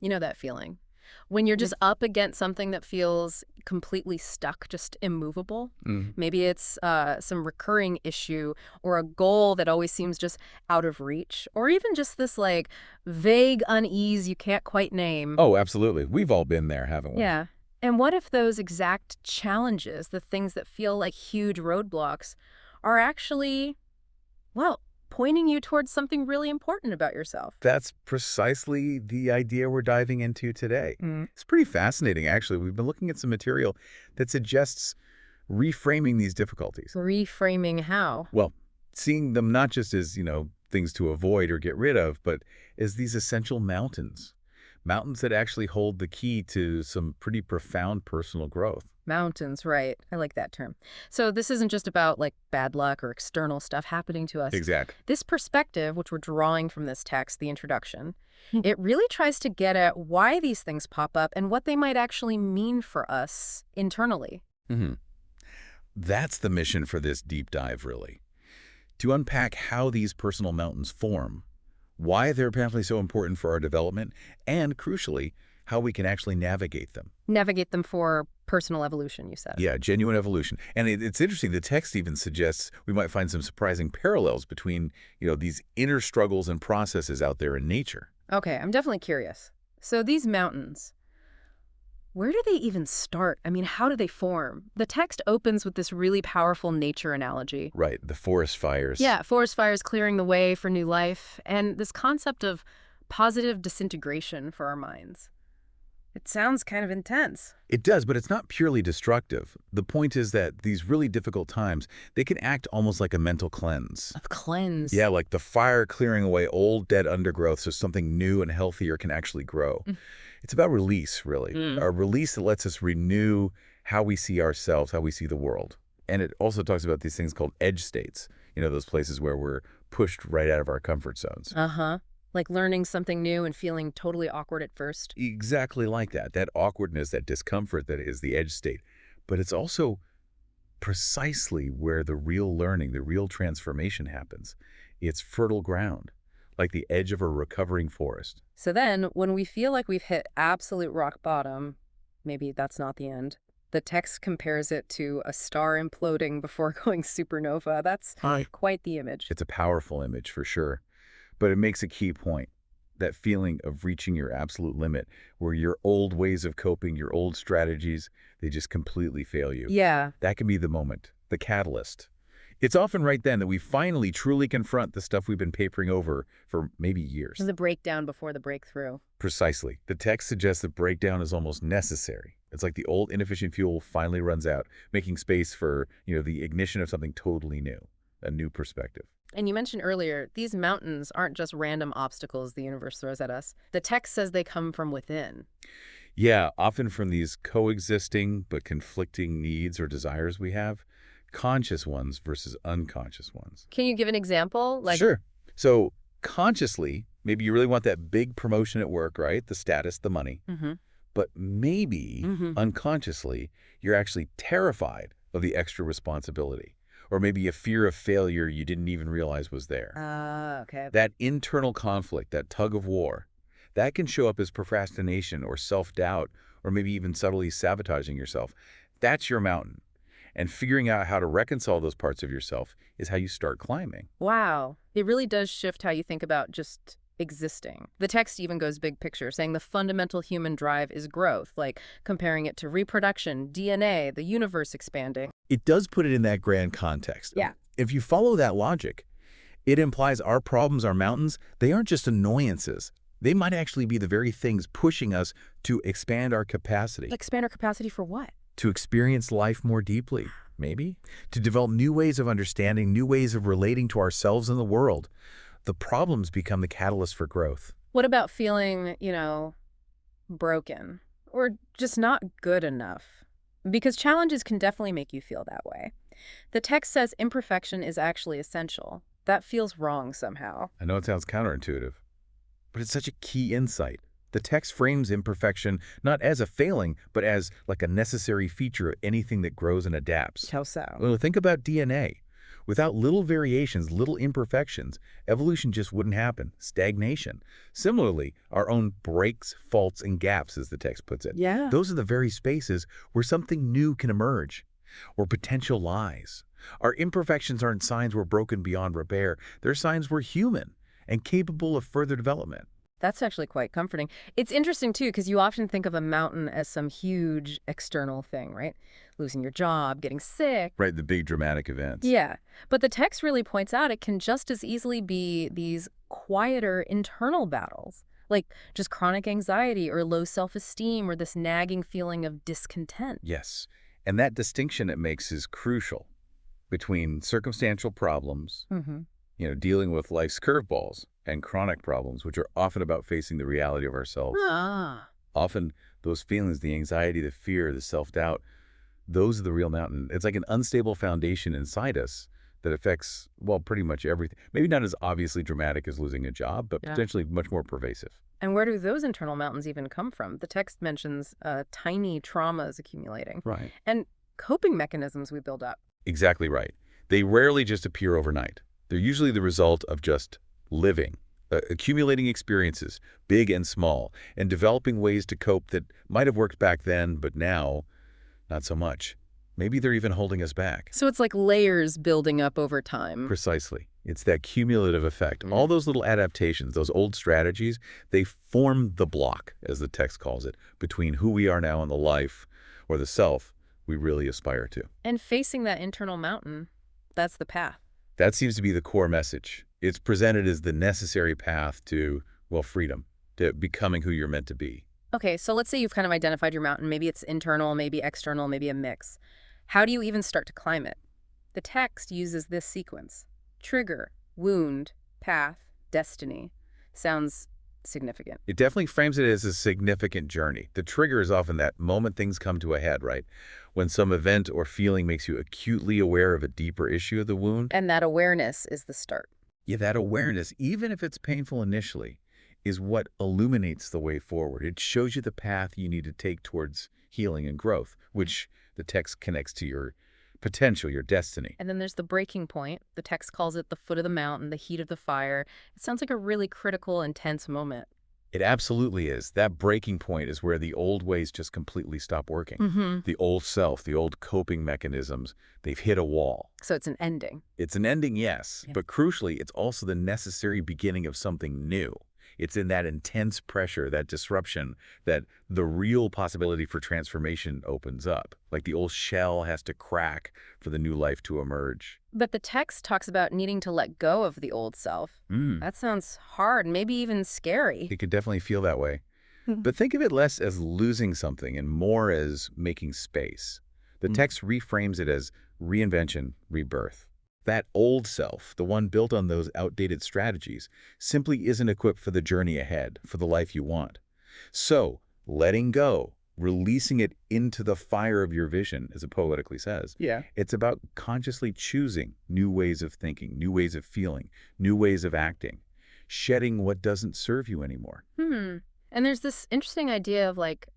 You know that feeling? When you're just up against something that feels completely stuck, just immovable. Mm. Maybe it's some recurring issue or a goal that always seems just out of reach, or even just this like vague unease you can't quite name. Oh, absolutely. We've all been there, haven't we? Yeah. And what if those exact challenges, the things that feel like huge roadblocks, are actually, well, pointing you towards something really important about yourself? That's precisely the idea we're diving into today. It's pretty fascinating, actually. We've been looking at some material that suggests reframing these difficulties. Reframing how? Well, seeing them not just as, things to avoid or get rid of, but as these essential mountains. Mountains that actually hold the key to some pretty profound personal growth. Mountains, right. I like that term. So this isn't just about like bad luck or external stuff happening to us. Exactly. This perspective, which we're drawing from this text, the introduction, it really tries to get at why these things pop up and what they might actually mean for us internally. hmm That's the mission for this deep dive, really. To unpack how these personal mountains form, why they're apparently so important for our development, and crucially, how we can actually navigate them. Navigate them for personal evolution, you said. Yeah, genuine evolution. And it's interesting, the text even suggests we might find some surprising parallels between, these inner struggles and processes out there in nature. Okay, I'm definitely curious. So these mountains, where do they even start? I mean, how do they form? The text opens with this really powerful nature analogy. Right, the forest fires. Yeah, forest fires clearing the way for new life, and this concept of positive disintegration for our minds. It sounds kind of intense. It does, but it's not purely destructive. The point is that these really difficult times, they can act almost like a mental cleanse. A cleanse. Yeah, like the fire clearing away old, dead undergrowth so something new and healthier can actually grow. It's about release, really. A release that lets us renew how we see ourselves, how we see the world. And it also talks about these things called edge states, those places where we're pushed right out of our comfort zones. Uh-huh. Like learning something new and feeling totally awkward at first. Exactly like that awkwardness, that discomfort that is the edge state. But it's also precisely where the real learning, the real transformation happens. It's fertile ground, like the edge of a recovering forest. So then, when we feel like we've hit absolute rock bottom, maybe that's not the end. The text compares it to a star imploding before going supernova. That's quite the image. It's a powerful image for sure, but it makes a key point. That feeling of reaching your absolute limit, where your old ways of coping, your old strategies, they just completely fail you. Yeah. That can be the moment, the catalyst. It's often right then that we finally truly confront the stuff we've been papering over for maybe years. The breakdown before the breakthrough. Precisely. The text suggests that breakdown is almost necessary. It's like the old inefficient fuel finally runs out, making space for, the ignition of something totally new, a new perspective. And you mentioned earlier, these mountains aren't just random obstacles the universe throws at us. The text says they come from within. Yeah, often from these coexisting but conflicting needs or desires we have, conscious ones versus unconscious ones. Can you give an example? Sure. So consciously, maybe you really want that big promotion at work, right? The status, the money. But maybe unconsciously, you're actually terrified of the extra responsibility. Or maybe a fear of failure you didn't even realize was there. Okay. That internal conflict, that tug of war, that can show up as procrastination or self-doubt, or maybe even subtly sabotaging yourself. That's your mountain. And figuring out how to reconcile those parts of yourself is how you start climbing. Wow. It really does shift how you think about just existing. The text even goes big picture, saying the fundamental human drive is growth, like comparing it to reproduction, DNA, the universe expanding. It does put it in that grand context. Yeah. If you follow that logic, it implies our problems, our mountains, they aren't just annoyances. They might actually be the very things pushing us to expand our capacity. Expand our capacity for what? To experience life more deeply, maybe. To develop new ways of understanding, new ways of relating to ourselves and the world. The problems become the catalyst for growth. What about feeling, broken or just not good enough? Because challenges can definitely make you feel that way. The text says imperfection is actually essential. That feels wrong somehow. I know it sounds counterintuitive, but it's such a key insight. The text frames imperfection not as a failing, but as like a necessary feature of anything that grows and adapts. How so? Well, think about DNA. Without little variations, little imperfections, evolution just wouldn't happen. Stagnation. Similarly, our own breaks, faults, and gaps, as the text puts it. Yeah. Those are the very spaces where something new can emerge, where potential lies. Our imperfections aren't signs we're broken beyond repair. They're signs we're human and capable of further development. That's actually quite comforting. It's interesting, too, because you often think of a mountain as some huge external thing, right? Losing your job, getting sick. Right, the big dramatic events. Yeah. But the text really points out it can just as easily be these quieter internal battles, like just chronic anxiety or low self-esteem or this nagging feeling of discontent. Yes, and that distinction it makes is crucial between circumstantial problems, Mm-hmm. dealing with life's curveballs, and chronic problems, which are often about facing the reality of ourselves. Ah. Often those feelings, the anxiety, the fear, the self-doubt, those are the real mountain. It's like an unstable foundation inside us that affects, well, pretty much everything. Maybe not as obviously dramatic as losing a job, but Yeah. potentially much more pervasive. And where do those internal mountains even come from? The text mentions tiny traumas accumulating Right. and coping mechanisms we build up. Exactly right. They rarely just appear overnight. They're usually the result of just living, accumulating experiences, big and small, and developing ways to cope that might have worked back then, but now, not so much. Maybe they're even holding us back. So it's like layers building up over time. Precisely. It's that cumulative effect. All those little adaptations, those old strategies, they form the block, as the text calls it, between who we are now and the life, or the self, we really aspire to. And facing that internal mountain, that's the path. That seems to be the core message. It's presented as the necessary path to, well, freedom, to becoming who you're meant to be. Okay, so let's say you've kind of identified your mountain. Maybe it's internal, maybe external, maybe a mix. How do you even start to climb it? The text uses this sequence. Trigger, wound, path, destiny. Sounds significant. It definitely frames it as a significant journey. The trigger is often that moment things come to a head, right? When some event or feeling makes you acutely aware of a deeper issue of the wound. And that awareness is the start. Yeah, that awareness, even if it's painful initially, is what illuminates the way forward. It shows you the path you need to take towards healing and growth, which the text connects to your potential, your destiny. And then there's the breaking point. The text calls it the foot of the mountain, the heat of the fire. It sounds like a really critical, intense moment. It absolutely is. That breaking point is where the old ways just completely stop working. Mm-hmm. The old self, the old coping mechanisms, they've hit a wall. So it's an ending. It's an ending, yes, Yeah. but crucially, it's also the necessary beginning of something new. It's in that intense pressure, that disruption, that the real possibility for transformation opens up. Like the old shell has to crack for the new life to emerge. But the text talks about needing to let go of the old self. That sounds hard, maybe even scary. It could definitely feel that way. But think of it less as losing something and more as making space. The text reframes it as reinvention, rebirth. That old self, the one built on those outdated strategies, simply isn't equipped for the journey ahead, for the life you want. So, letting go, releasing it into the fire of your vision, as it poetically says, it's about consciously choosing new ways of thinking, new ways of feeling, new ways of acting, shedding what doesn't serve you anymore. And there's this interesting idea of like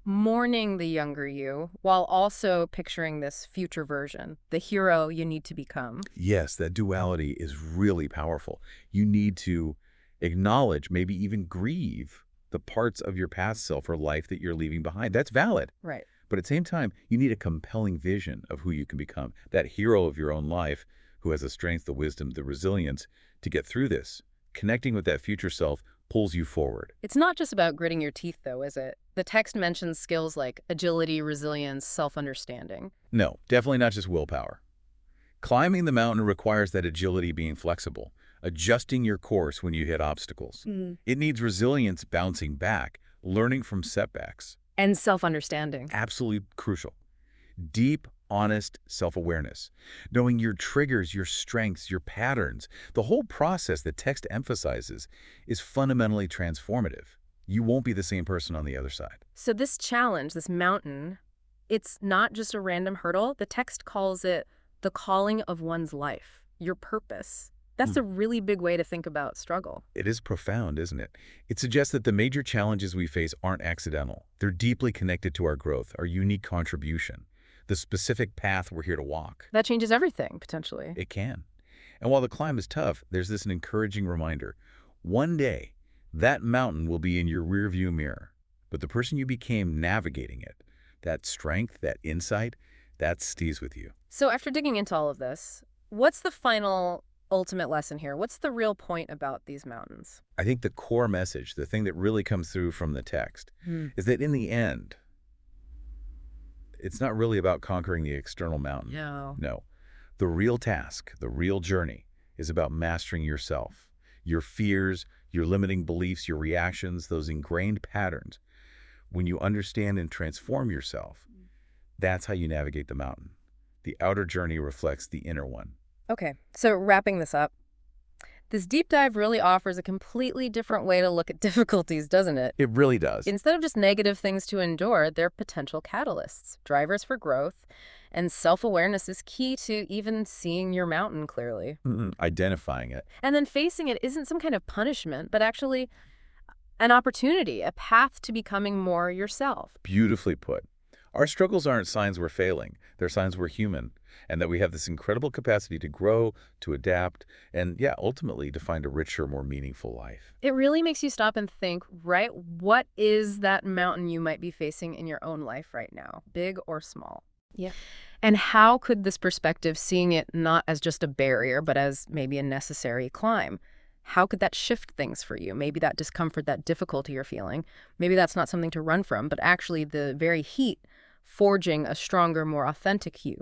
mourning the younger you while also picturing this future version, the hero you need to become. Yes, that duality is really powerful. You need to acknowledge, maybe even grieve the parts of your past self or life that you're leaving behind. That's valid. Right. But at the same time, you need a compelling vision of who you can become, that hero of your own life who has the strength, the wisdom, the resilience to get through this. Connecting with that future self pulls you forward. It's not just about gritting your teeth, though, is it? The text mentions skills like agility, resilience, self-understanding. No, definitely not just willpower. Climbing the mountain requires that agility being flexible, adjusting your course when you hit obstacles. It needs resilience bouncing back, learning from setbacks. And self-understanding. Absolutely crucial. Deep, honest self-awareness, knowing your triggers, your strengths, your patterns. The whole process that text emphasizes is fundamentally transformative. You won't be the same person on the other side. So this challenge, this mountain, it's not just a random hurdle. The text calls it the calling of one's life, your purpose. That's a really big way to think about struggle. It is profound, isn't it? It suggests that the major challenges we face aren't accidental. They're deeply connected to our growth, our unique contribution. the specific path we're here to walk. That changes everything, potentially. It can. And while the climb is tough, there's this an encouraging reminder. One day, that mountain will be in your rearview mirror. But the person you became navigating it, that strength, that insight, that stays with you. So after digging into all of this, what's the final ultimate lesson here? What's the real point about these mountains? I think the core message, the thing that really comes through from the text, is that in the end, it's not really about conquering the external mountain. No. No. The real task, the real journey, is about mastering yourself, your fears, your limiting beliefs, your reactions, those ingrained patterns. When you understand and transform yourself, that's how you navigate the mountain. The outer journey reflects the inner one. Okay, so wrapping this up, this deep dive really offers a completely different way to look at difficulties, doesn't it? It really does. Instead of just negative things to endure, they're potential catalysts, drivers for growth, and self-awareness is key to even seeing your mountain clearly. Identifying it. And then facing it isn't some kind of punishment, but actually an opportunity, a path to becoming more yourself. Beautifully put. Our struggles aren't signs we're failing. They're signs we're human, and that we have this incredible capacity to grow, to adapt, and yeah, ultimately to find a richer, more meaningful life. It really makes you stop and think, right? What is that mountain you might be facing in your own life right now, big or small? Yeah. And how could this perspective, seeing it not as just a barrier, but as maybe a necessary climb, how could that shift things for you? Maybe that discomfort, that difficulty you're feeling, maybe that's not something to run from, but actually the very heat forging a stronger, more authentic you.